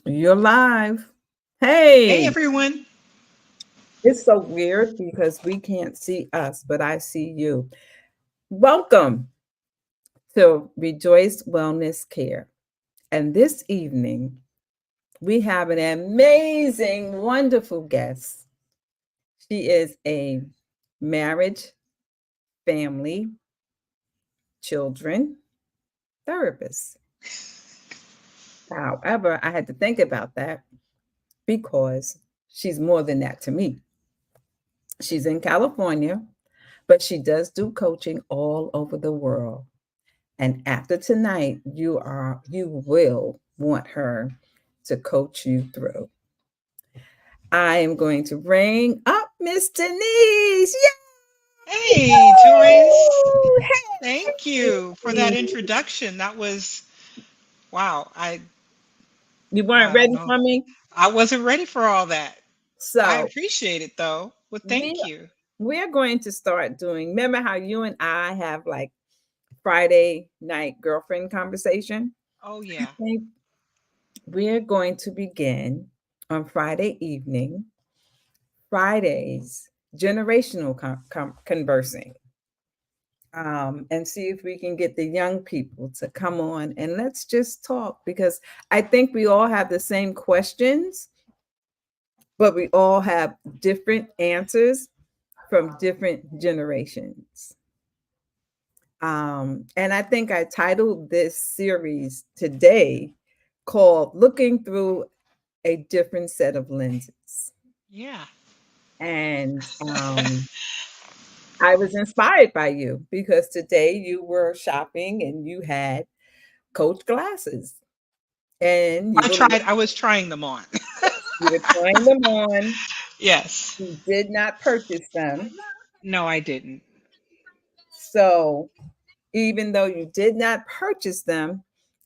You're live. Hey Hey, everyone. it's so weird because we can't see us, but I see you. Welcome to Rejoice Wellness Care. And this evening, we have an amazing, wonderful guest. She is a marriage, family, children therapist. However, I had to think about that because she's more than that to me. She's in California, but she does do coaching all over the world. And after tonight, you will want her to coach you through. I am going to bring up Miss Denise. Hey Joyce. Thank Yay! you for that introduction. That was wow. You weren't I don't ready know. for me? I wasn't ready for all that. I So appreciate it though. Well, we thank you. we're going to start doing, remember how you and I have like Friday night girlfriend conversation? Oh I yeah. think we're going to begin on Friday evening, Fridays, generational conversing, and see if we can get the young people to come on and let's just talk because I think we all have the same questions, but we all have different answers from different generations. And I think I titled this series today called Looking Through a Different Set of Lenses. Yeah. And I was inspired by you because today you were shopping and you had Coach glasses and I was trying them on. you were trying them on. Yes. You did not purchase them. No, I didn't. So even though you did not purchase them,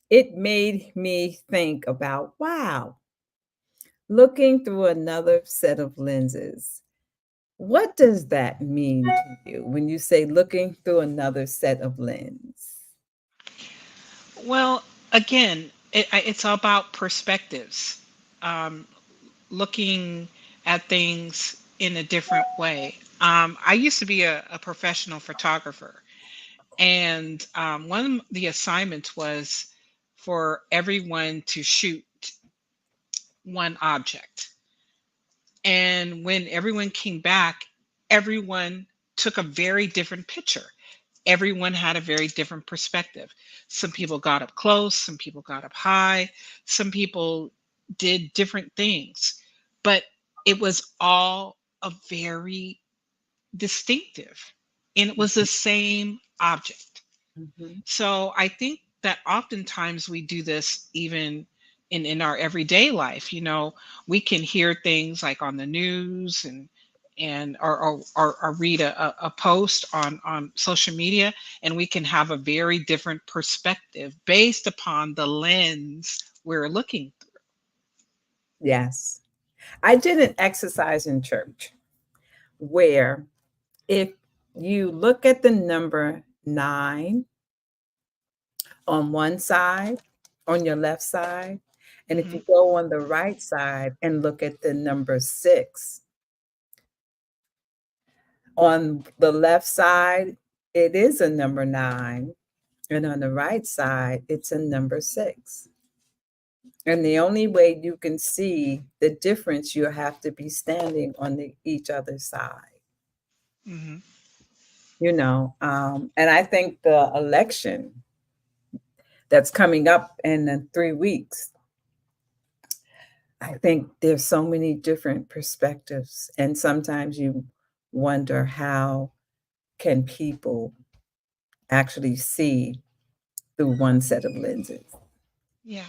it made me think about wow, looking through another set of lenses. What does that mean to you when you say looking through another set of lens? Well, again, it's about perspectives. Um, Looking at things in a different way. I used to be a professional photographer, and one of the assignments was for everyone to shoot one object. And when everyone came back, everyone took a very different picture. Everyone had a very different perspective. Some people got up close, some people got up high, some people did different things, but it was all a very distinctive, and it was the same object. Mhm. So I think that oftentimes we do this even in our everyday life. We can hear things like on the news and or read a post on social media, and we can have a very different perspective based upon the lens we're looking through. Yes. I did an exercise in church where if you look at the number 9 on one side, on your left side, and if Hmm. you go on the right side and look at the number 6, on the left side, it is a number 9, and on the right side, it's a number 6. And the only way you can see the difference, you have to be standing on each other's side. Hmm. And I think the election that's coming up in 3 weeks, I think there's so many different perspectives, and sometimes you wonder how can people actually see through one set of lenses. Yeah.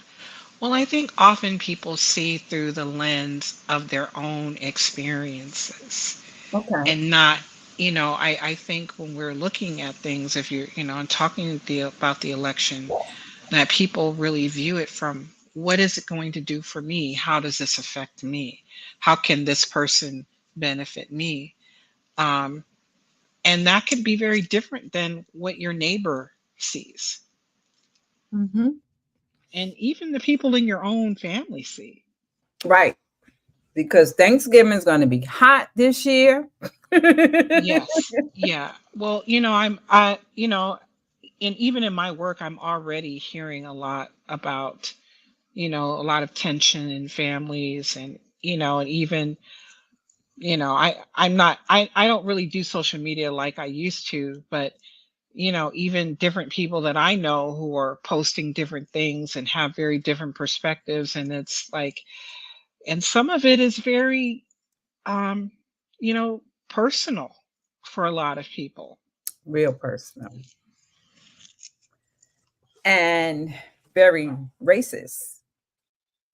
Well, I think often people see through the lens of their own experiences Okay. and not, I think when we're looking at things, if you're, and talking about the election, that people really view it from what is it going to do for me? How does this affect me? How can this person benefit me? Um, and that could be very different than what your neighbor sees. Mhm. and even the people in your own family see. Right. Because Thanksgiving is going to be hot this year. Yes. Yeah. Well, and even in my work, I'm already hearing a lot about, a lot of tension in families, and, and even, I don't really do social media like I used to, but, even different people that I know who are posting different things and have very different perspectives. And it's like, and some of it is very, um, personal for a lot of people. Real personal and very racist.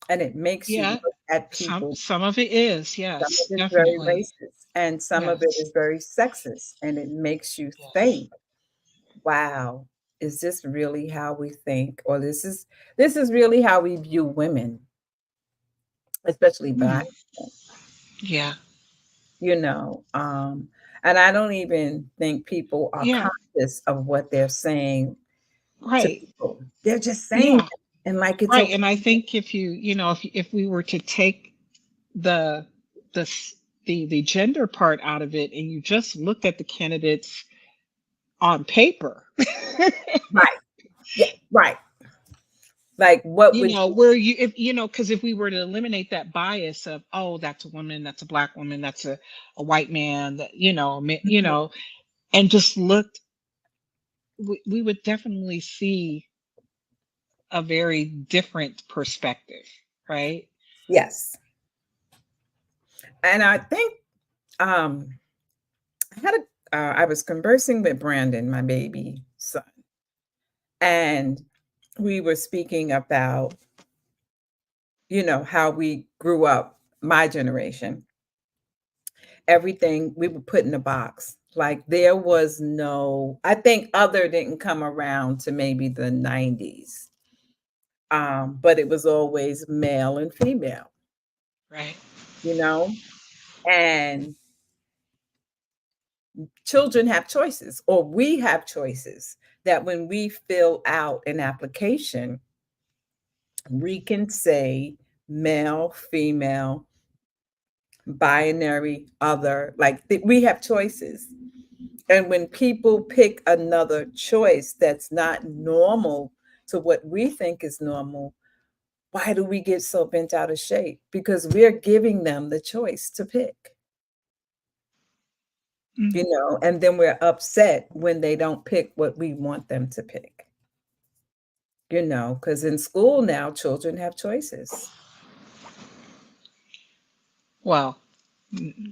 And it makes you Yeah, look at some people. some of it is, Some of yes, it is very definitely. racist, and some of it Yes. is very sexist. And it makes you Yes. think, wow, is this really how we think? Or this is really how we view women, especially Hmm. black, Yeah. you know. And I don't even think people are Yeah. conscious of what they're saying to Right. people. They're just saying Yeah. it, and like it's Right. okay. And I think if if we were to take the the s- the gender part out of it, and you just looked at the candidates on paper, Right. Yeah, right. Like what would you, where you if because if we were to eliminate that bias of, oh, that's a woman, that's a black woman, that's a white man, that Mhm. and just looked, we would definitely see a very different perspective, right? Yes. And I think um I was conversing with Brandon, my baby son, and we were speaking about, how we grew up, my generation. Everything we were put in a box. Like there was no, I think other didn't come around to maybe the 90s. But it was always male and female, Right. you know, and children have choices, or we have choices that when we fill out an application, we can say male, female, binary, other, like we have choices. And when people pick another choice that's not normal to what we think is normal, why do we get so bent out of shape? Because we're giving them the choice to pick, Mm. and then we're upset when they don't pick what we want them to pick, because in school now, children have choices. Well,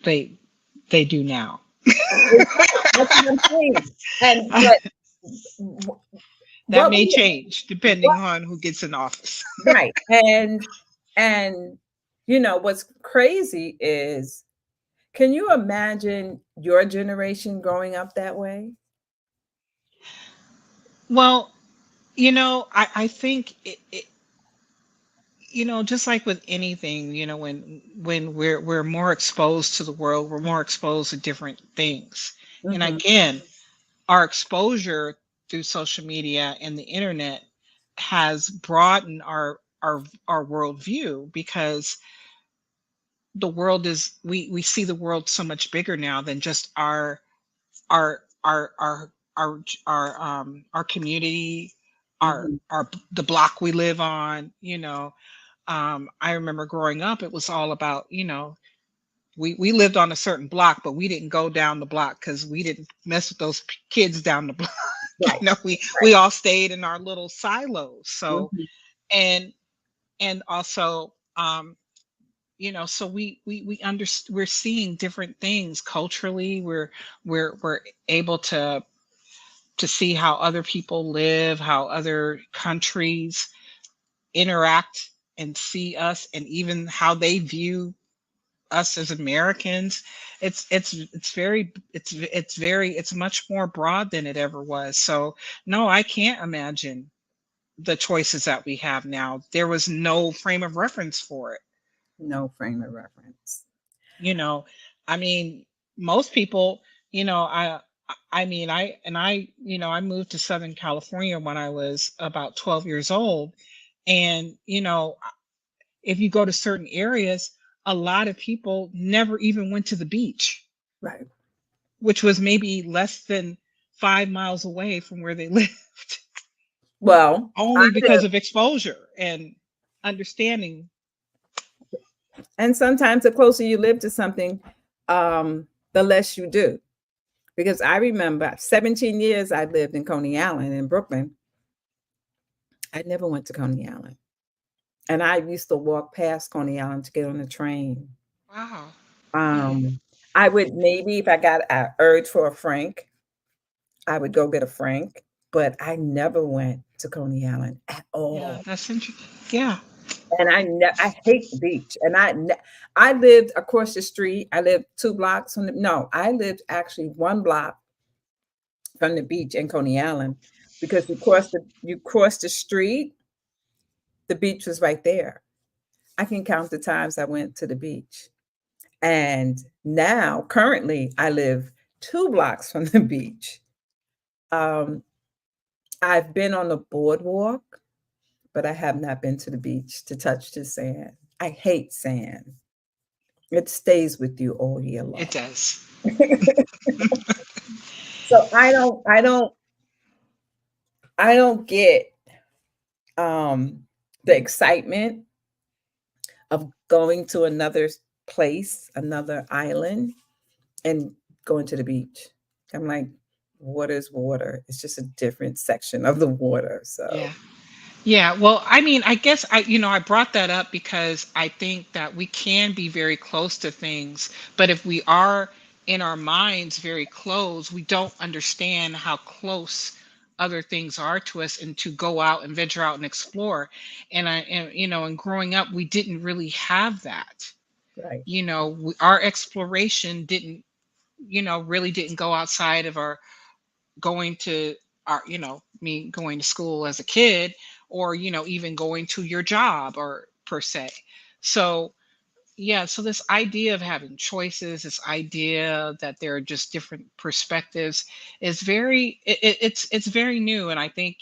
they they do now. They don't. That's what I'm saying. And That what may we change what depending on who gets in office. right. And what's crazy is, can you imagine your generation growing up that way? Well, I think just like with anything, when we're more exposed to the world, we're more exposed to different things. And Hmm. again, our exposure through social media and the internet has broadened our worldview, because the world is we see the world so much bigger now than just our our our our community, Hmm. the block we live on. I remember growing up, it was all about, we lived on a certain block, but we didn't go down the block because we didn't mess with those kids down the block. Right. We all stayed in our little silos. So, Hmm. and also, so we're seeing different things culturally. We're able to see how other people live, how other countries interact and see us, and even how they view us as Americans. It's much more broad than it ever was. So no, I can't imagine the choices that we have now. There was no frame of reference for it. No frame of reference. You know, I mean, most people, you know, I mean, I moved to Southern California when I was about 12 years old, And, if you go to certain areas, a lot of people never even went to the beach, Right. which was maybe less than 5 miles away from where they lived, Well, I only because live, of exposure and understanding. and sometimes the closer you live to something, the less you do. Because I remember 17 years I lived in Coney Island in Brooklyn. I never went to Coney Island. And I used to walk past Coney Island to get on the train. Wow. Yeah. Um, I would maybe, if I got an urge for a Frank, I would go get a Frank, but I never went to Coney Island at Yeah, all. that's interesting. Yeah. And I hate the beach. And I lived across the street. I lived 2 blocks from the no, I lived actually 1 block from the beach in Coney Island because you cross the street, the beach was right there. I can count the times I went to the beach. And now, currently, I live 2 blocks from the beach. Um, I've been on the boardwalk, but I have not been to the beach to touch the sand. I hate sand. It stays with you all year It long. does. So I don't get um the excitement of going to another place, another island, and going to the beach. I'm like, water is water. It's just a different section of the water. So Yeah. Yeah, well, I mean, I guess I brought that up because I think that we can be very close to things, but if we are in our minds very close, we don't understand how close other things are to us, and to go out and venture out and explore. And growing up, we didn't really have that. right, Our exploration didn't, really didn't go outside of our going to me going to school as a kid, or even going to your job, or per se. So yeah, so this idea of having choices, this idea that there are just different perspectives, is it's very new. And I think,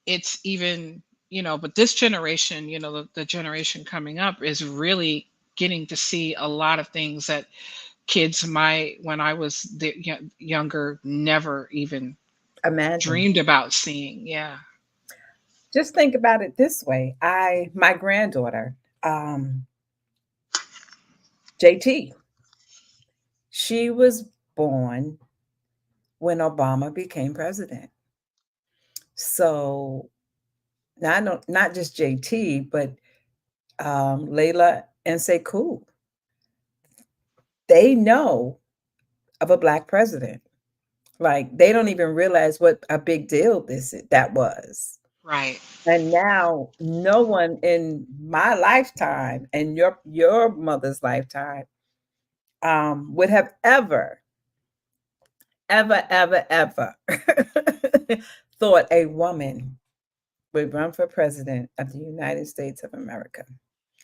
it's even, but this generation, the generation coming up, is really getting to see a lot of things that kids my when I was younger never even imagine. dreamed about seeing. Yeah. Just think about it this way. My granddaughter, um, JT, she was born when Obama became president. So not just JT, but Layla and Sekou, they know of a black president. Like they don't even realize what a big deal that was. Right. And now no one in my lifetime and your mother's lifetime would have ever thought a woman would run for president of the United States of America. I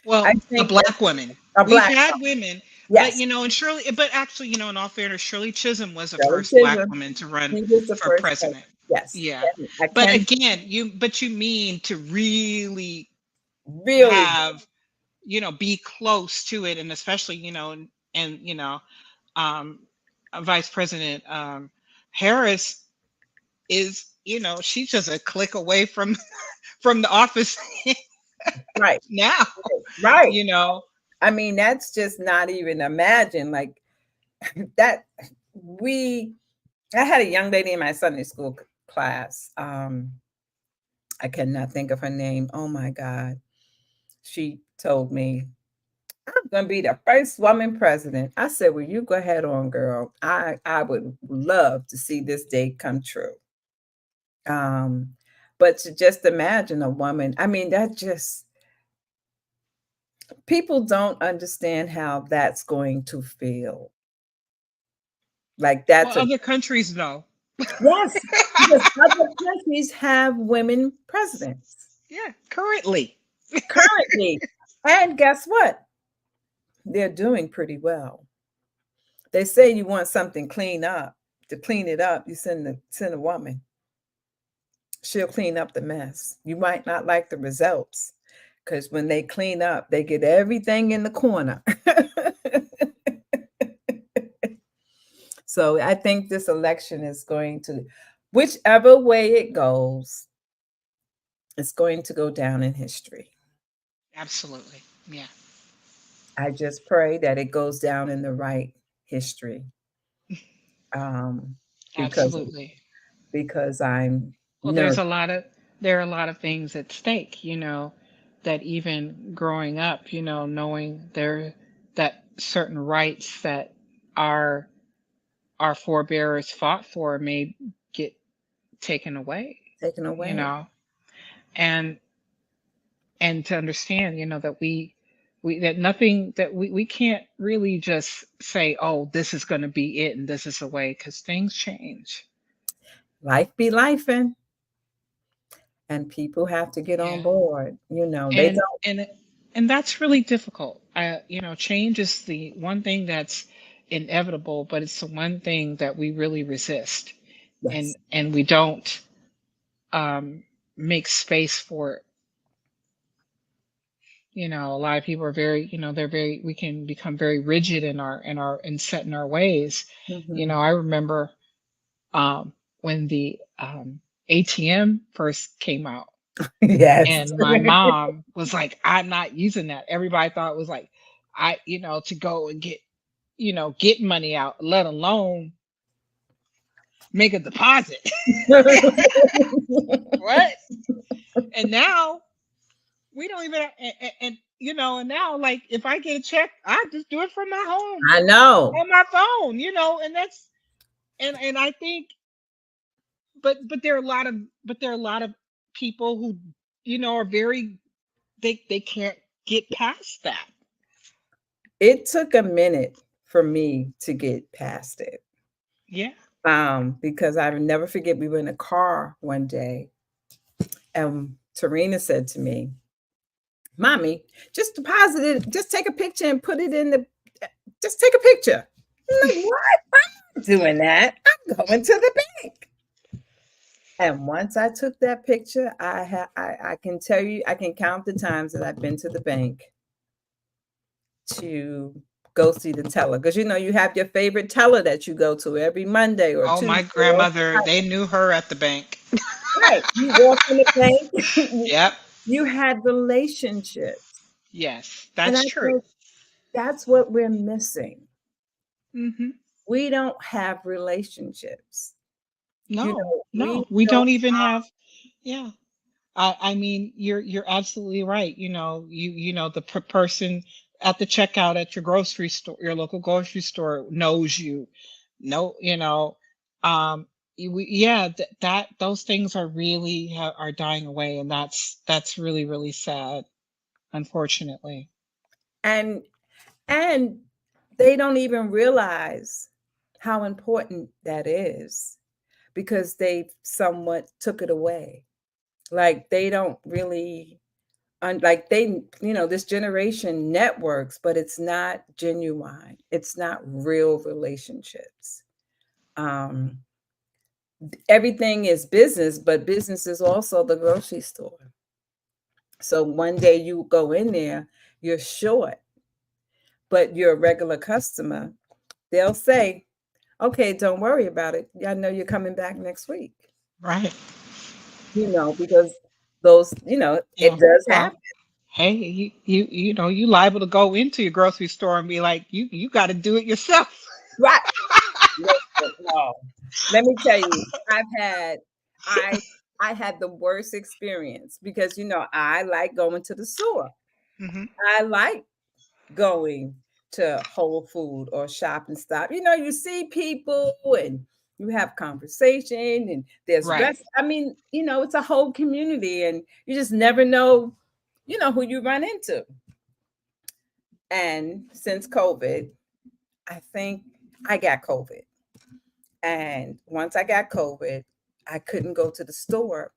Well, a think that black woman. a We've black, had women, but yes, and Shirley, but actually, in all fairness, Shirley Chisholm was the Shirley first black Chisholm, woman to run she was the for first president. president. Yes, Yeah. and I But can again, you mean to really really, have, be close to it, and especially, and um Vice President Harris is, she's just a click away from from the office right, now, right. you know. I mean, that's just not even imagine like that. We, I had a young lady in my Sunday school class. I cannot think of her name. Oh my God. She told me, I'm going to be the first woman president. I said, well, you go ahead on, girl. I would love to see this day come true. Um, but to just imagine a woman, I mean, that just, people don't understand how that's going to feel. Like Well, that's a, other countries know. yes, because other countries have women presidents Yeah, currently. currently. And guess what? They're doing pretty well. They say you want something clean up. To clean it up, you send a woman. She'll clean up the mess. You might not like the results because when they clean up, they get everything in the corner. So I think this election is going to, whichever way it goes, it's going to go down in history. Absolutely. Yeah. I just pray that it goes down in the right history, um, because Absolutely. I'm Well, nervous. there are a lot of things at stake, that even growing up, knowing that certain rights that our our forebears fought for may get taken away, Taken you away. know, and to understand, that we that nothing that we can't really just say, oh, this is going to be it and this is the way, because things change. Life be life, and people have to get on Yeah. board. They and don't. and and that's really difficult. Change is the one thing that's inevitable, but it's the one thing that we really resist, Yes. and we don't um make space for it. A lot of people are very, they're very, we can become very rigid in set in our ways. Hmm. I remember when the ATM first came out, Yes. and my mom was like, I'm not using that. Everybody thought it was like, to go and get money out, let alone make a deposit. What? And now we don't even, and now, like, if I get a check, I just do it from my home I know. on my phone, and that's, and I think, but there are a lot of, people who, are very, they can't get past that. It took a minute for me to get past it. Yeah. Because I will never forget we were in a car one day and Tarina said to me, Mommy, just deposit it, just take a picture and put it in the just take a picture. I'm like, what? I'm not doing that. I'm going to the bank. And once I took that picture, I can tell you, I can count the times that I've been to the bank to go see the teller. Because you have your favorite teller that you go to every Monday or Oh, Tuesday my or grandmother, they knew her at the bank. right. You walk in the bank, Yep. you had relationships. Yes, And I that's true. think that's what we're missing. Hmm. We don't have relationships. No, We no, we don't. don't even have. Yeah, I mean, you're absolutely right. The person at the checkout at your grocery store, your local grocery store, knows you. No, um, yeah, that those things are really are dying away, and that's really really sad, unfortunately. And and they don't even realize how important that is because they somewhat took it away. Like they don't really like this generation networks, but it's not genuine. It's not real relationships. Um Everything is business, but business is also the grocery store. So one day you go in there, you're short, but you're a regular customer. They'll say, okay, don't worry about it. I know you're coming back next week, Right. because those, Yeah. it does Well, happen. hey, you liable to go into your grocery store and be like, you got to do it yourself. Right. Listen, no. Let me tell you, I've had, I, I had the worst experience because, I like going to the store. Hmm. I like going to Whole Food or Shop and Stop. You see people and you have conversation and there's Right. rest. I mean, it's a whole community and you just never know, who you run into. And since COVID, I think I got COVID. And once I got COVID, I couldn't go to the store.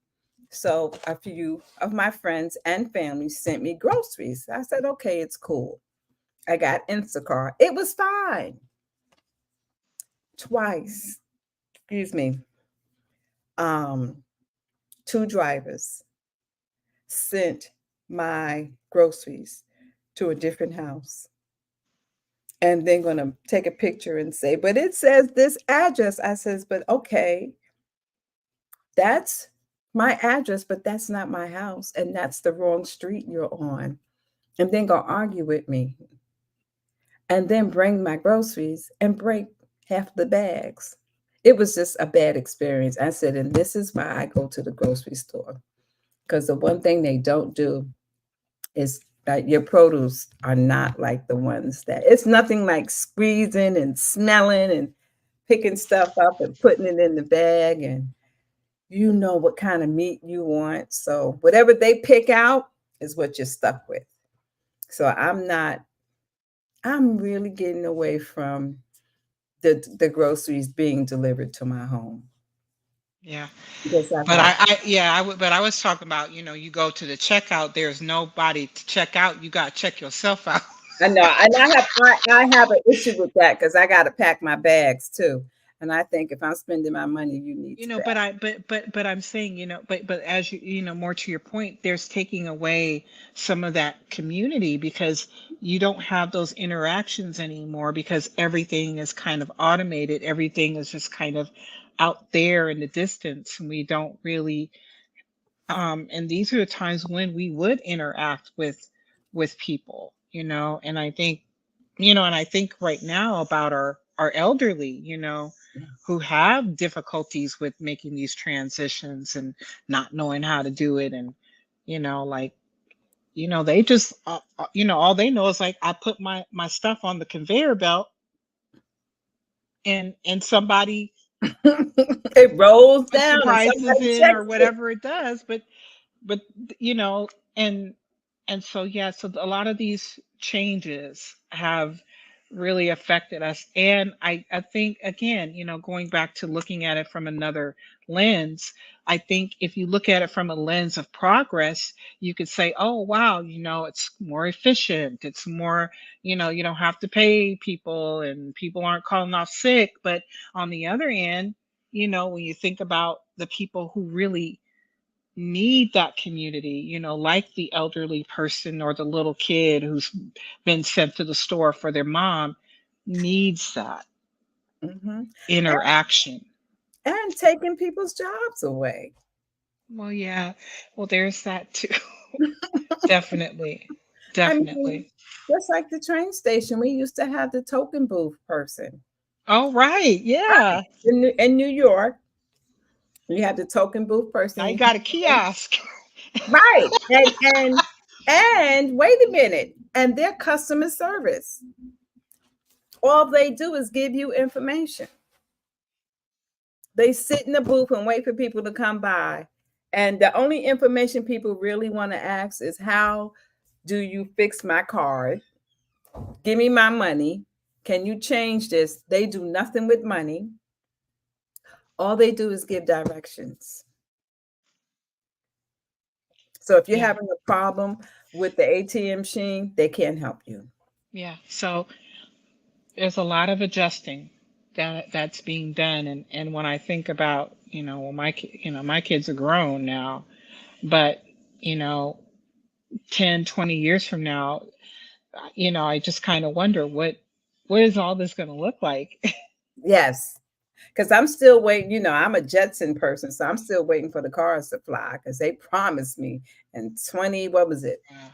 So a few of my friends and family sent me groceries. I said, okay, it's cool. I got Instacart. It was fine. Twice, excuse me, um, two drivers sent my groceries to a different house. And they're going to take a picture and say, but it says this address. I says, but okay, that's my address, but that's not my house. And that's the wrong street you're on. And then go argue with me. And then bring my groceries and break half the bags. It was just a bad experience. I said, and this is why I go to the grocery store. Because the one thing they don't do is that your produce are not like the ones that it's nothing like squeezing and smelling and picking stuff up and putting it in the bag, and you know what kind of meat you want. So whatever they pick out is what you're stuck with. So I'm really getting away from the groceries being delivered to my home Yeah. because I've But had yeah, I would, but I was talking about, you go to the checkout, there's nobody to check out. You got to check yourself out. I know, and I have an issue with that because I got to pack my bags too, and I think if I'm spending my money, you need to But pack. but I'm saying, but as more to your point, there's taking away some of that community because you don't have those interactions anymore because everything is kind of automated. Everything is just kind of out there in the distance, and we don't really and these are the times when we would interact with people, and I think and I think right now about our elderly, who have difficulties with making these transitions and not knowing how to do it, and like they just all they know is like I put my stuff on the conveyor belt, and somebody It rolls puts the down and prices somebody in or checks it. whatever it does, but and so yeah, so a lot of these changes have really affected us, and I think again, going back to looking at it from another lens, I think if you look at it from a lens of progress, you could say, oh wow, it's more efficient, it's more, you don't have to pay people and people aren't calling off sick. But on the other end, when you think about the people who really need that community, like the elderly person or the little kid who's been sent to the store for their mom, needs that Hmm. interaction. And taking people's jobs away. Well, yeah. Well, there's that too. Definitely. I mean, Definitely. just like the train station, we used to have the token booth person. Oh, right. Right. Yeah. In New York, you had the token booth Now person. you got a kiosk. Right. And wait a minute. And their customer service. All they do is give you information. They sit in the booth and wait for people to come by. And the only information people really want to ask is how do you fix my card? Give me my money. Can you change this? They do nothing with money. All they do is give directions. So if you're Yeah. having a problem with the ATM machine, they can't help you. Yeah. So there's a lot of adjusting that's being done, and when I think about, well, my kids are grown now, but you know 10, 20 years from now, I just kind of wonder what is all this going to look like. Yes. Because I'm still waiting. I'm a Jetson person, so I'm still waiting for the cars to fly because they promised me in 20, what was it, Uh,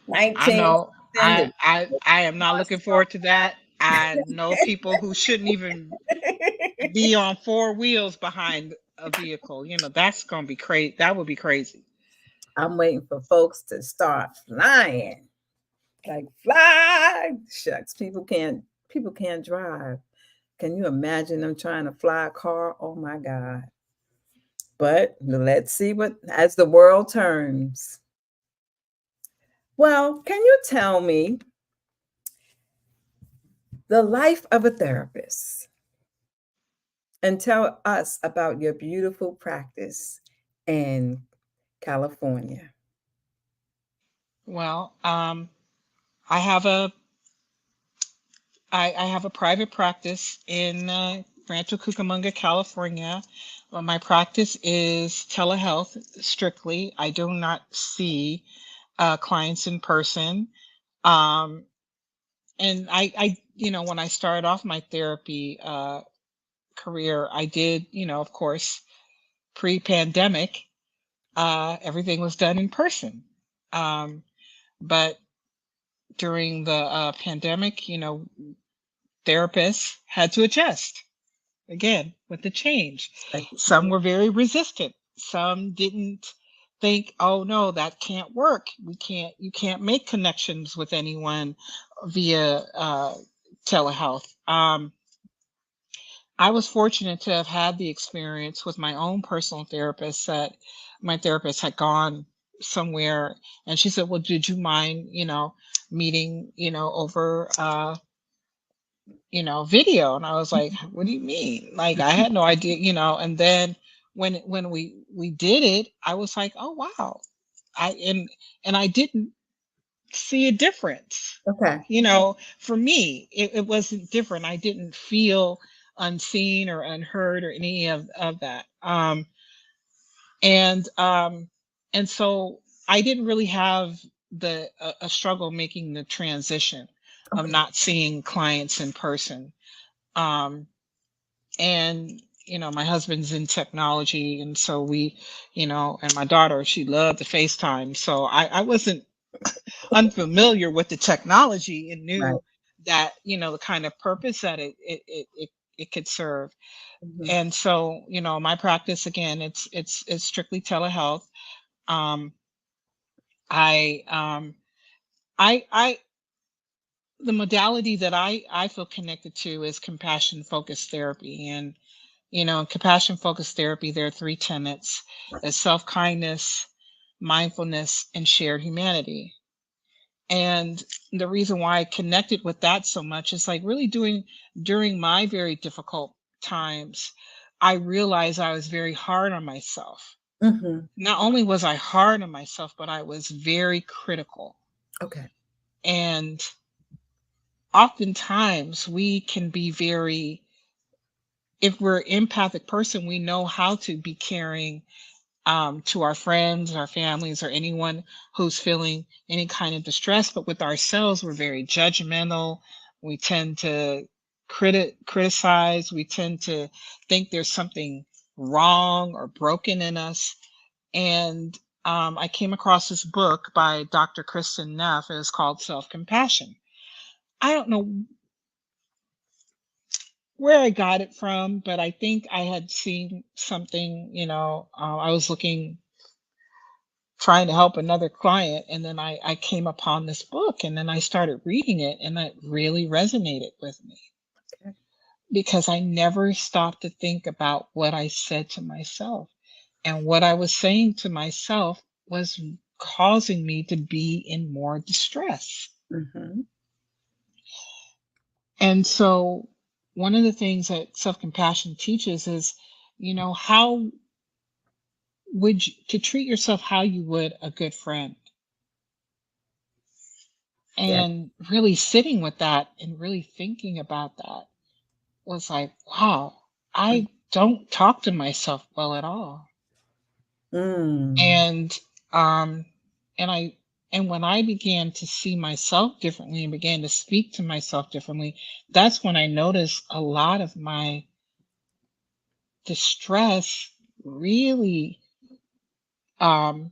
I 19 know something, I am not looking forward to that. I know people who shouldn't even be on four wheels behind a vehicle. That's going to be crazy. That would be crazy. I'm waiting for folks to start flying. Like fly. Shucks, people can't drive. Can you imagine them trying to fly a car? Oh my God. But let's see what as the world turns. Well, can you tell me the life of a therapist and tell us about your beautiful practice in California? Well, I have a I have a private practice in Rancho Cucamonga, California. Well, my practice is telehealth strictly. I do not see clients in person. Um, and when I started off my therapy career, I did, of course, pre-pandemic, everything was done in person. Um, but during the pandemic, therapists had to adjust again with the change. Some were very resistant. Some didn't think, oh no, that can't work. You can't make connections with anyone via telehealth. I was fortunate to have had the experience with my own personal therapist that my therapist had gone somewhere and she said, well, did you mind, meeting, over, video. And I was like, what do you mean? Like, I had no idea, and then when we did it, I was like, oh wow. And I didn't see a difference. Okay. For me, it wasn't different. I didn't feel unseen or unheard or any of that. And and so I didn't really have a struggle making the transition of Okay. not seeing clients in person. Um, and my husband's in technology, and so and my daughter, she loved the FaceTime, so I wasn't unfamiliar with the technology and Right. knew that the kind of purpose that it could serve. Mhm. And so my practice, again, it's strictly telehealth. um I I the modality that I feel connected to is compassion focused therapy. And in compassion focused therapy, there are three tenets: is self-kindness, mindfulness, and shared humanity. And the reason why I connected with that so much is like really doing during my very difficult times, I realized I was very hard on myself. Mhm. Not only was I hard on myself, but I was very critical. Okay. And oftentimes we can be very, if we're an empathic person, we know how to be caring to our friends, our families, or anyone who's feeling any kind of distress. But with ourselves, we're very judgmental. We tend to criticize. We tend to think there's something wrong or broken in us. And I came across this book by Dr. Kristen Neff. It's called Self Compassion. I don't know where I got it from, but I think I had seen something, I was looking trying to help another client, and then I came upon this book, and then I started reading it, and it really resonated with me Okay. because I never stopped to think about what I said to myself, and what I was saying to myself was causing me to be in more distress. Mhm. And so one of the things that self-compassion teaches is, how would you to treat yourself how you would a good friend. Yeah. And really sitting with that and really thinking about that was like, wow, I don't talk to myself well at all. Mm. And um and I and when I began to see myself differently and began to speak to myself differently, that's when I noticed a lot of my distress really um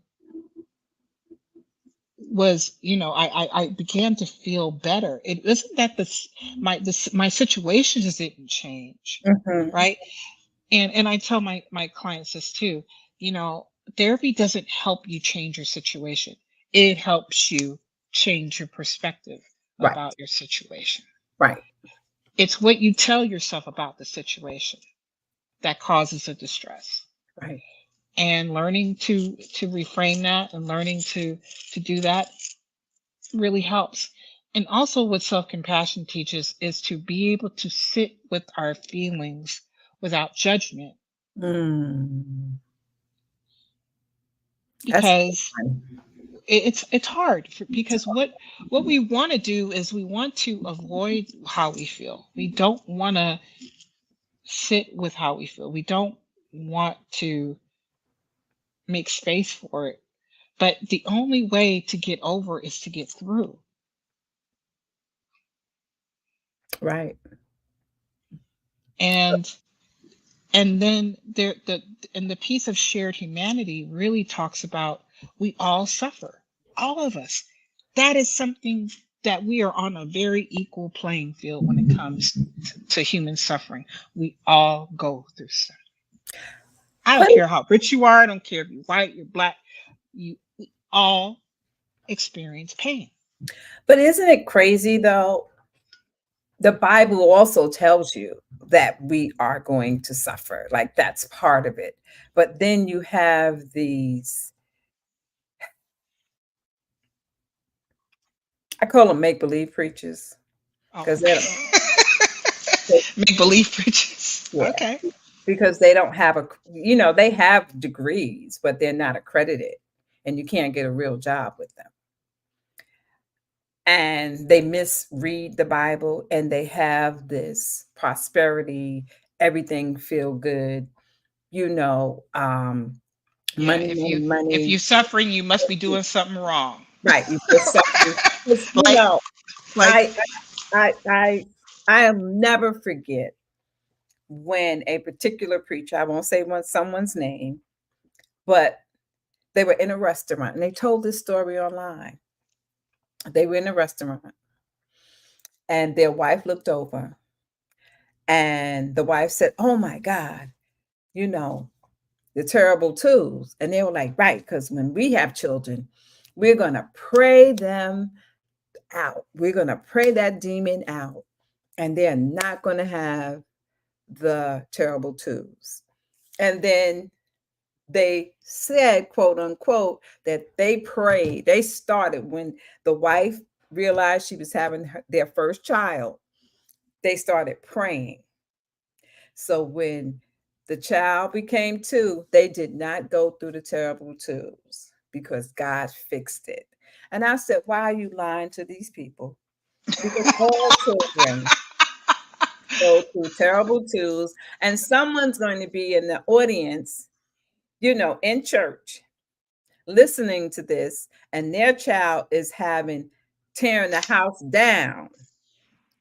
was, I began to feel better. It isn't that my situations didn't change, Mhm. right? And I tell my clients this too. you know Therapy doesn't help you change your situation. It helps you change your perspective Right. about your situation. Right. It's what you tell yourself about the situation that causes the distress. Right. And learning to reframe that and learning to do that really helps. And also, what self compassion teaches is to be able to sit with our feelings without judgment. Mm. That's Because fun. it's hard because what we want to do is we want to avoid how we feel. We don't want to sit with how we feel. We don't want to make space for it. But the only way to get over is to get through. Right. And then the piece of shared humanity really talks about we all suffer, all of us. That is something that we are on a very equal playing field when it comes to human suffering. We all go through stuff. I don't But care how rich you are. I don't care if you're white, you're black. You we all experience pain. but isn't it crazy though? The Bible also tells you that we are going to suffer. Like that's part of it. But then you have these, I call them make believe preachers Oh, because they okay. don't, Make believe preachers. yeah, Okay. because they don't have a, they have degrees, but they're not accredited and you can't get a real job with them. And they misread the Bible and they have this prosperity, everything feel good, Yeah, money, if money, if money. you suffering, you must be doing something wrong. Right, you feel suffering. 'Cause, Like like I I I'll never forget when a particular preacher, I won't say someone's name, but they were in a restaurant and they told this story online. They were in a restaurant and their wife looked over and the wife said, "Oh my God, you know, the terrible twos." And they were like, "Right, because when we have children, we're going to pray them out. We're going to pray that demon out, and they're not going to have the terrible twos." And then they said, quote unquote, that they prayed. They started when the wife realized she was having their first child. They started praying. So when the child became two, they did not go through the terrible twos because God fixed it. And I said, "Why are you lying to these people?" Because all children go through terrible twos, and someone's going to be in the audience, in church, listening to this, and their child is having tearing the house down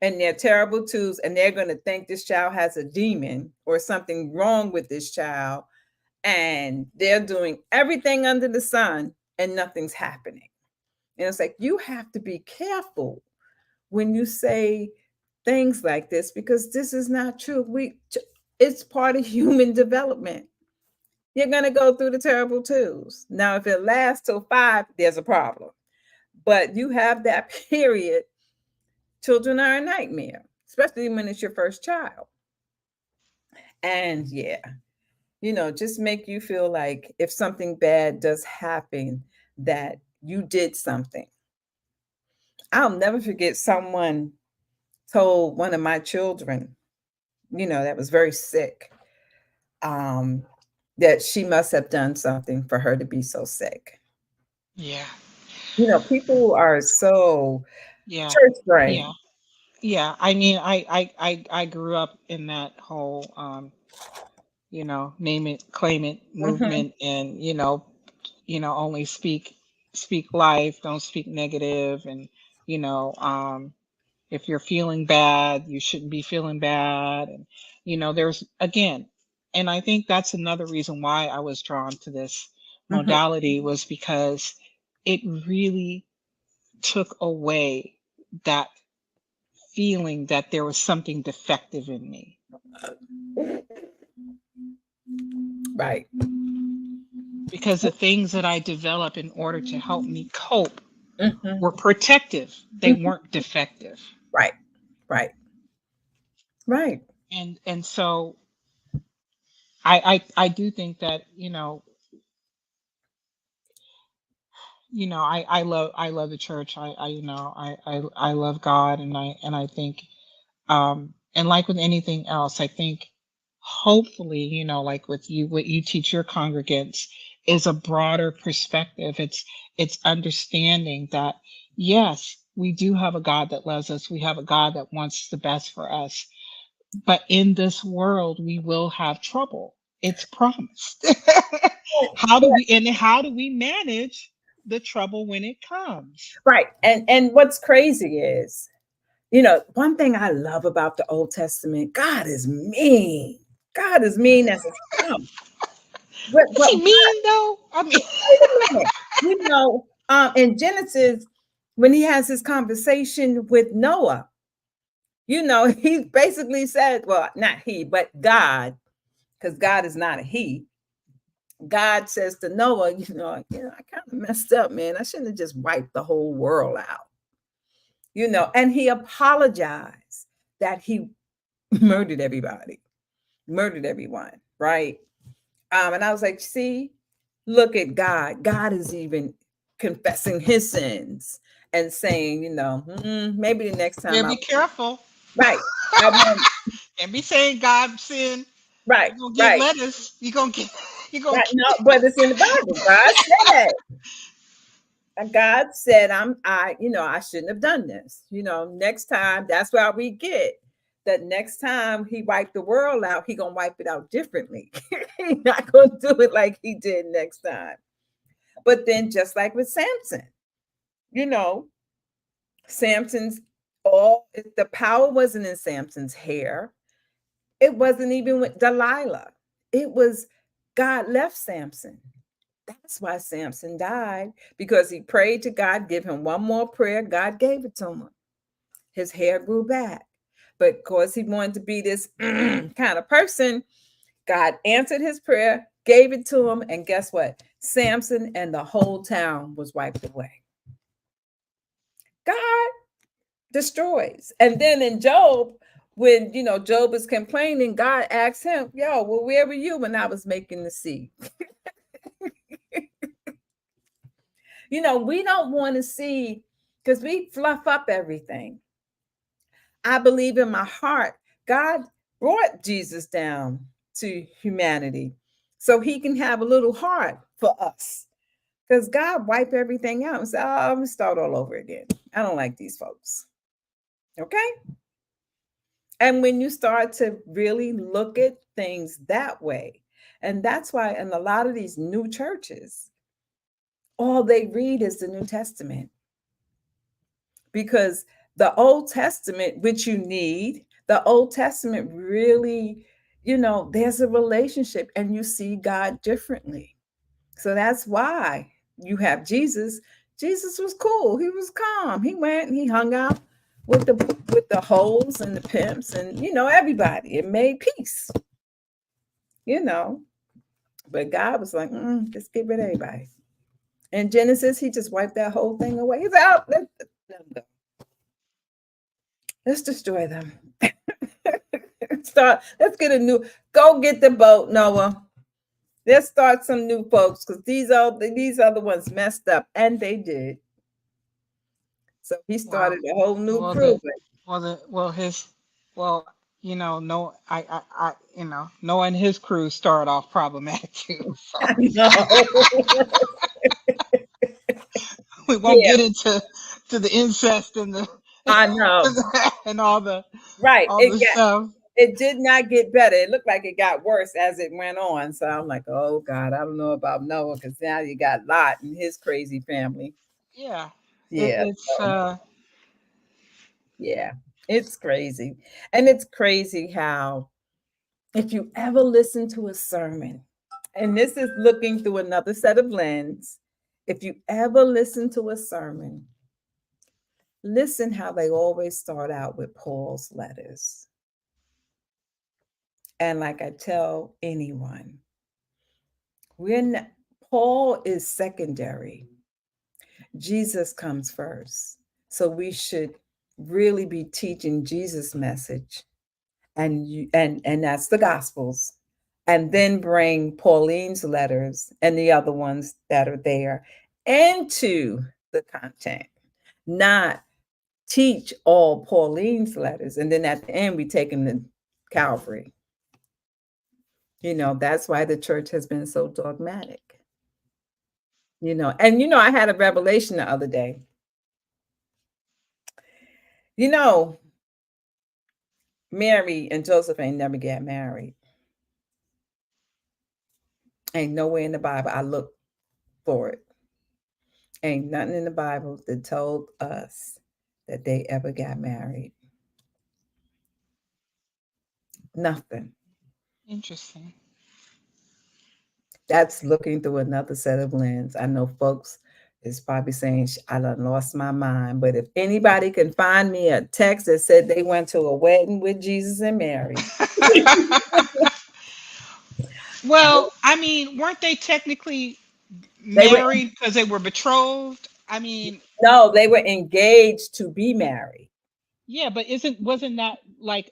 and they're terrible twos, and they're going to think this child has a demon or something wrong with this child, and they're doing everything under the sun and nothing's happening. And it's like you have to be careful when you say things like this because this is not true. It's part of human development. You're going to go through the terrible twos. Now, if it lasts till 5, there's a problem. But you have that period. Children are a nightmare, especially when it's your first child. And yeah, just make you feel like if something bad does happen, that you did something. I'll never forget someone told one of my children, that was very sick, um, that she must have done something for her to be so sick. yeah. People are so Yeah. church Yeah. brain. Yeah. I mean, I grew up in that whole name it, claim it Mhm, movement, and only speak life, don't speak negative, and you know, um if you're feeling bad, you shouldn't be feeling bad. And, there's again, and I think that's another reason why I was drawn to this mhm. modality was because it really took away that feeling that there was something defective in me Right. because the things that I developed in order to help me cope Mhm, were protective. They mhm. weren't defective. Right. Right. Right. And so I do think that, I love the church. I love God, and I think and like with anything else, I think hopefully, like with you, what you teach your congregants is a broader perspective. It's understanding that yes, we do have a God that loves us. We have a God that wants the best for us. but in this world we will have trouble. It's promised. How do we manage the trouble when it comes? Right. And what's crazy is, one thing I love about the Old Testament, God is mean. God is mean as a skunk. Is But he mean though? I mean, wait a minute. In Genesis, when he has his conversation with Noah, he basically said, well, not he, but God, because God is not a he. God says to Noah, I kind of messed up, man. I shouldn't have just wiped the whole world out, and he apologized that he murdered everybody, murdered everyone, right? And I was like, see, look at God. God is even confessing his sins and saying, maybe the next yeah, time I, be careful. right, I won't, And be saying God sin. right, You're gonna get right, lettuce. You're gonna get you're gonna right. get No, but it's in the Bible. God said, I shouldn't have done this. Next time, that's why we get that next time he wiped the world out, he gonna wipe it out differently. He's not gonna do it like he did next time. But then just like with Samson, you know, Samson's all the power wasn't in Samson's hair. It wasn't even with Delilah. It was God left Samson. That's why Samson died, because he prayed to God, give him one more prayer. God gave it to him. His hair grew back. But because he wanted to be this kind of person, God answered his prayer, gave it to him, and guess what? Samson and the whole town was wiped away. God destroys. And then in Job, when Job is complaining, God asked him, "Yo, well, where were you when I was making the sea?" We don't want to see, because we fluff up everything. I believe in my heart, God brought Jesus down to humanity so he can have a little heart for us. Because God wiped everything out and said, "Oh, I'm going to start all over again. I don't like these folks." Okay? And when you start to really look at things that way, and that's why in a lot of these new churches, all they read is the New Testament, because the Old Testament, which you need, the Old Testament really, there's a relationship and you see God differently. So that's why you have Jesus. Jesus was cool. He was calm. He went and he hung out with the hoes and the pimps and everybody. It made peace, you know. But God was like, just get rid of everybody. In Genesis, he just wiped that whole thing away. He's out. Let them go. Let's destroy them. Let's get a new, go get the boat, Noah. Let's start some new folks, because these are the ones messed up, and they did. So he well, started a whole new well crew. the well his well no Noah and his crew started off problematic too. So I know. we won't Yeah, get into the incest and the I know. and Right. all It the got stuff. it did not get better. It looked like it got worse as it went on. So I'm like, oh God, I don't know about Noah, because now you got Lot and his crazy family. Yeah, Yeah. it's Yeah. It's crazy. And it's crazy how, if you ever listen to a sermon, and this is looking through another set of lens, if you ever listen to a sermon, listen how they always start out with Paul's letters. And like I tell anyone, when Paul is secondary, Jesus comes first. So we should really be teaching Jesus' message, and that's the Gospels, and then bring Pauline's letters and the other ones that are there into the content, not teach all Pauline's letters and then at the end we take them to Calvary. That's why the church has been so dogmatic. And I had a revelation the other day. you know Mary and Joseph ain't never got married. Ain't nowhere in the Bible. I looked for it. Ain't nothing in the Bible that told us that they ever got married. Nothing. Interesting. That's looking through another set of lens. I know folks is probably saying I done lost my mind, but if anybody can find me a text that said they went to a wedding with Jesus and Mary, Well, I mean, weren't they technically they were married because they were betrothed? I mean, no, they were engaged to be married. yeah, but wasn't that like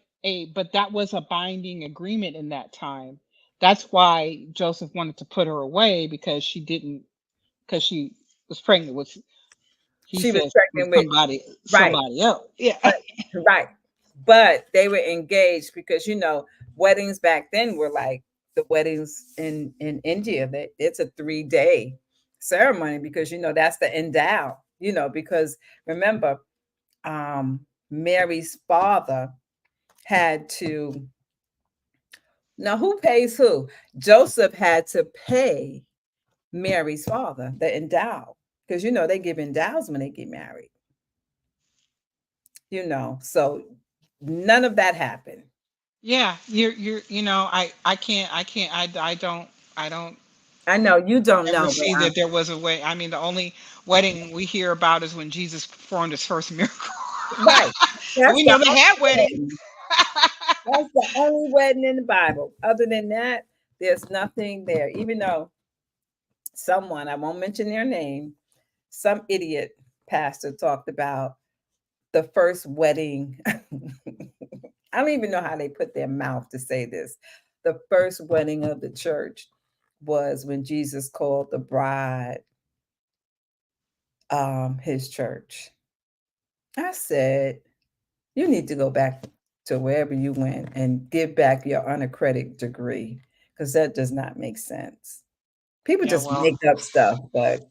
but that was a binding agreement in that time. That's why Joseph wanted to put her away because because she was pregnant with, he She was says, with pregnant with right, somebody else. Yeah. but right, but they were engaged because weddings back then were like the weddings in India. That it's a 3-day ceremony because that's the endow. Because remember, um, Mary's father had to. Now, who pays who? Joseph had to pay Mary's father the endow because they give endows when they get married. So none of that happened. Yeah, I can't, I know you don't ever know, but see that there was a way. I mean, the only wedding we hear about is when Jesus performed his first miracle. right. And That's we the know they had only weddings. wedding. That's the only wedding in the Bible. Other than that, there's nothing there. Even though someone, I won't mention their name, some idiot pastor talked about the first wedding. I don't even know how they put their mouth to say this. The first wedding of the church was when Jesus called the bride his church. I said, you need to go back to wherever you went and give back your unaccredited degree because that does not make sense. People Yeah, just well, make up stuff, but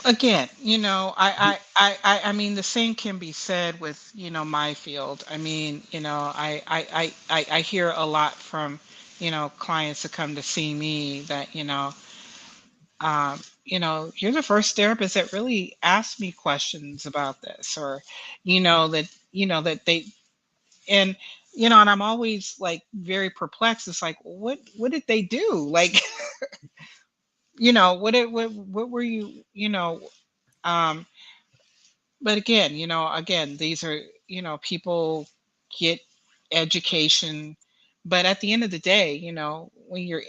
again, I mean, the same can be said with, my field. I mean, I hear a lot from, clients that come to see me that, you're the first therapist that really asked me questions about this, or, that they, and, and I'm always like very perplexed. It's like, what did they do? Like, what were you, um, but again, these are, people get education, but at the end of the day, when you're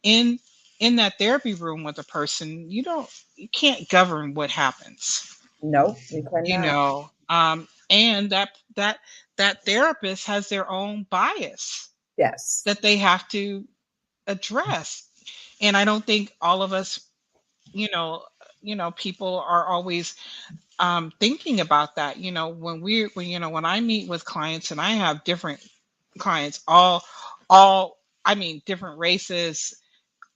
in that therapy room with a person, you can't govern what happens, no, we cannot. and that therapist has their own bias Yes, that they have to address. And I don't think all of us, you know people are always thinking about that. When I meet with clients, and I have different clients, all I mean, different races,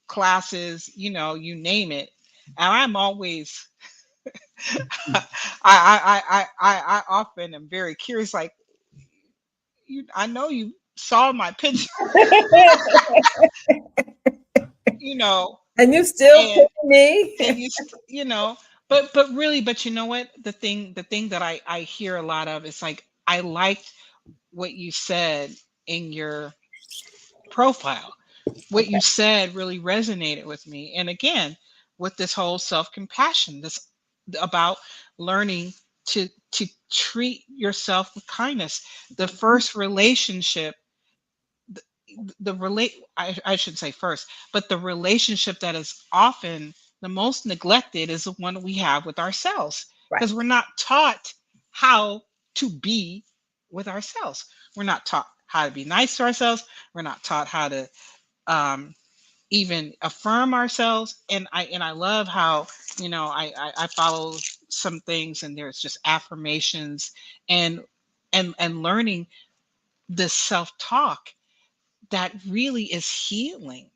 classes, you name it. And I'm always I often am very curious, like, I know you saw my picture, you know and you still and pick me. but really, but you know what, the thing that I hear a lot of is like, I liked what you said in your profile. What Okay. you said really resonated with me. And again, with this whole self-compassion, this about learning to treat yourself with kindness. The first relationship, the relate I should say first, but the relationship that is often the most neglected is the one we have with ourselves, Right. because we're not taught how to be with ourselves. We're not taught how to be nice to ourselves. We're not taught how to um, even affirm ourselves. And I love how, I follow some things, and there's just affirmations, and and learning this self-talk that really is healing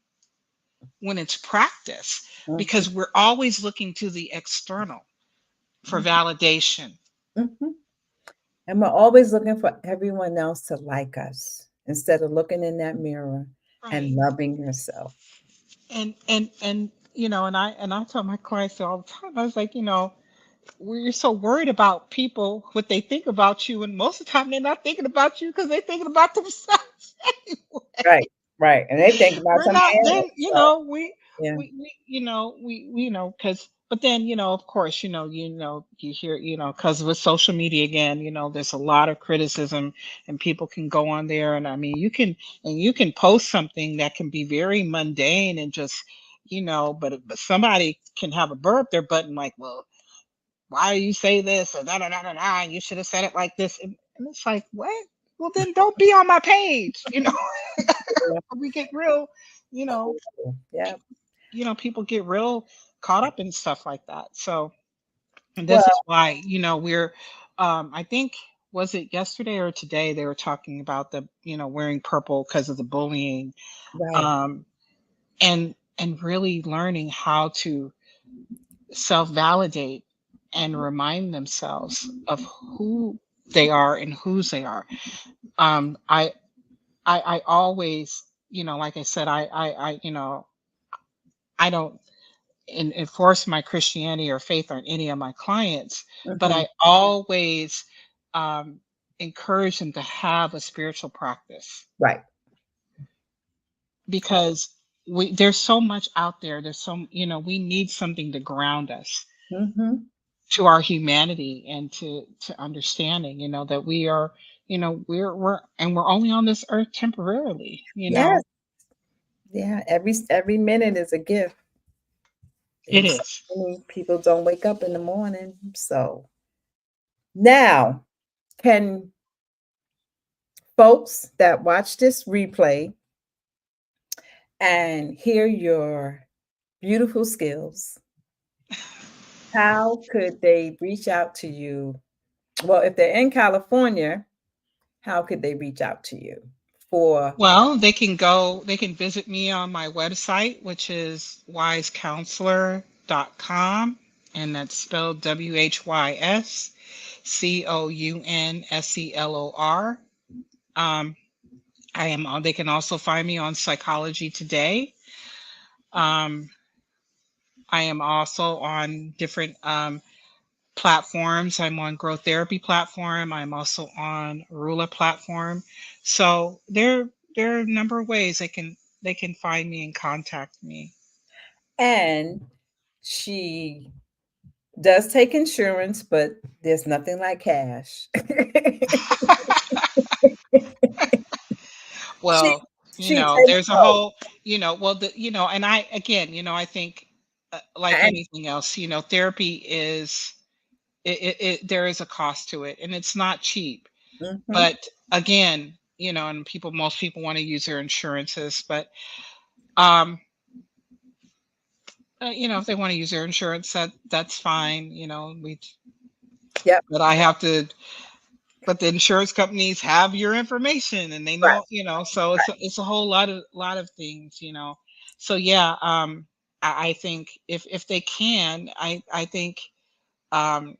when it's practiced, Mhm, because we're always looking to the external for validation. mhm. And we're always looking for everyone else to like us instead of looking in that mirror and Right. loving yourself. And and I tell my clients all the time, I was like, we're so worried about people, what they think about you, and most of the time they're not thinking about you because they're thinking about themselves anyway. Right, right. And they think about We're somebody not then, else. So, yeah, because but then, of course, you hear, because with social media again, there's a lot of criticism, and people can go on there, and I mean, you can post something that can be very mundane and just, but somebody can have a burr up their button like, well, why do you say this, or da da da da da, and you should have said it like this, and it's like, what? Well, then don't be on my page. yeah, We get real, you know, yeah. people get real caught up in stuff like that. So, and this is Well, why, we're, I think, was it yesterday or today they were talking about the, wearing purple because of the bullying, right. um, and really learning how to self-validate and remind themselves of who they are and whose they are. Um, I, I always, like I said, I don't enforce my Christianity or faith on any of my clients, but Hmm. I always um, encourage them to have a spiritual practice Right. because there's so much out there. There's so, we need something to ground us Hmm. to our humanity and to understanding, that we are, we're only on this earth temporarily. Yes. Yeah. Every minute is a gift. It And so is. many people don't wake up in the morning. So now, can folks that watch this replay and hear your beautiful skills, how could they reach out to you? Well, if they're in California, how could they reach out to you for? Well, they can visit me on my website, which is wisecounselor.com, and that's spelled WHYSCOUNSELOR. Um, they can also find me on Psychology Today. Um, I am also on different platforms. I'm on Growth Therapy platform. I'm also on Rula platform. So there are a number of ways they can find me and contact me. And she does take insurance, but there's nothing like cash. she Well, she takes there's a both. whole, well, and I again, I think like And anything else, therapy is there is a cost to it, and it's not cheap. mhm, But again, and most people want to use their insurances, but um if they want to use their insurance, that's fine. yep, But I have to. But the insurance companies have your information, and they right. know, So it's a whole lot of things. So yeah, I think if they can, I think um,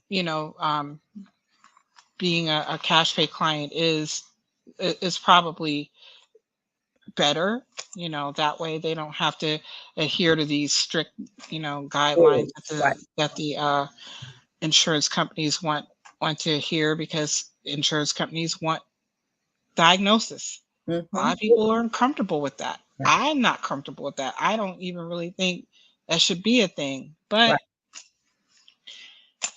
you know um, being a cash pay client is probably better. That way they don't have to adhere to these strict guidelines Really, that right. the insurance companies want to hear, because insurance companies want diagnosis. A lot Mhm, of people are uncomfortable with that. right, I'm not comfortable with that. I don't even really think that should be a thing. But right.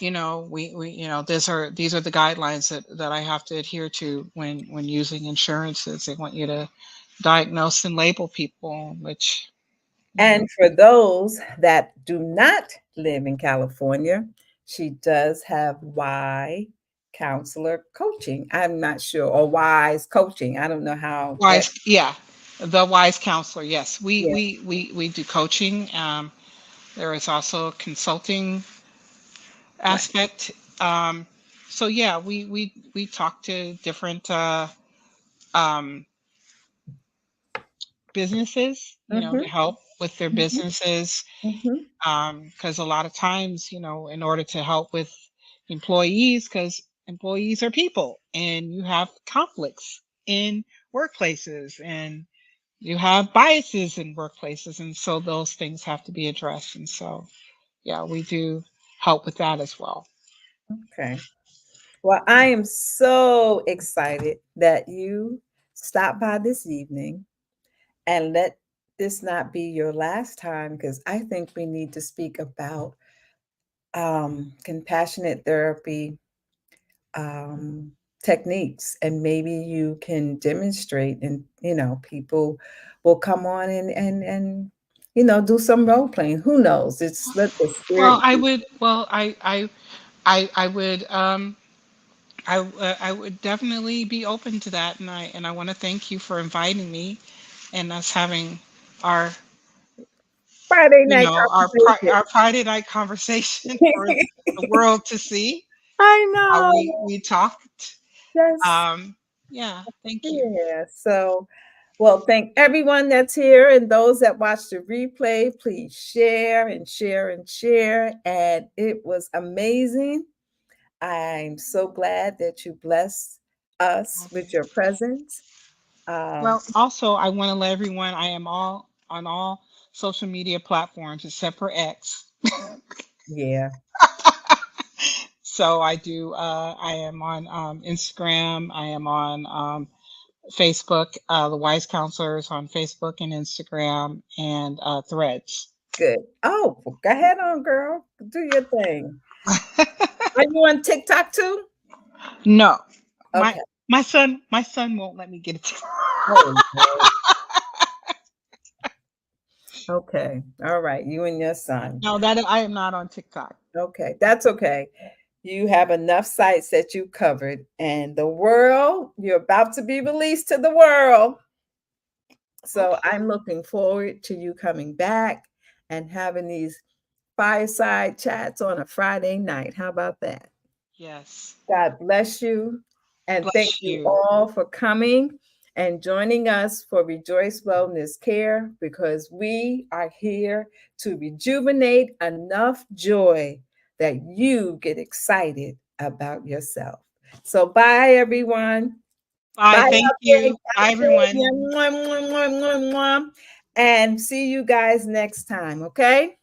these are the guidelines that I have to adhere to when using insurances. They want you to diagnose and label people, which And for those that do not live in California, she does have Y counselor coaching. I'm not sure, or Wise coaching. I don't know how that. wise, yeah, the wise counselor. Yes, we Yeah, we we we do coaching. There is also a consulting right. aspect. Um, so yeah, we talk to different um, businesses, to Mhm, help with their mhm, businesses. mhm. Because a lot of times, in order to help with employees, because employees are people, and you have conflicts in workplaces, and you have biases in workplaces, and so those things have to be addressed. And so, yeah, we do help with that as well. Okay. Well, I am so excited that you stopped by this evening, and let this not be your last time, because I think we need to speak about compassionate therapy um, techniques, and maybe you can demonstrate, and people will come on and do some role playing. Who knows? It's let the spirit. Well, I would. Well, I would. I would definitely be open to that, and I want to thank you for inviting me and us having our Friday night conversation. our Friday night conversation for the world to see I how know. we talked. Yes. Um, yeah, thank you. Yeah. So, well, thank everyone that's here, and those that watch the replay. Please share and share and share. And it was amazing. I'm so glad that you blessed us with your presence. Um, Well, also, I want to let everyone I am all on all social media platforms except for X. yeah, So I do. I am on Instagram. I am on Facebook. The Wise Counselors on Facebook and Instagram and Threads. good. Oh, well, go ahead on, girl. Do your thing. Are you on TikTok too? No, my Okay. my son won't let me get it. Oh, no. Okay. All right. You and your son. No, that I am not on TikTok. Okay. That's okay. You have enough sites that you covered, and the world, you're about to be released to the world. So Okay. I'm looking forward to you coming back and having these fireside chats on a Friday night. How about that? Yes. God bless you. And thank Bless you you. all for coming and joining us for Rejoice Wellness Care, because we are here to rejuvenate enough joy that you get excited about yourself. So, bye, everyone. Bye Bye. out Thank there in you. Bye, everyone. California. Mwah, mwah, mwah, mwah, mwah. And see you guys next time, okay?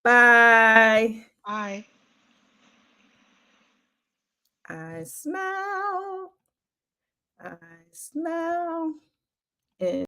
Bye. Bye. I smile. I smile. And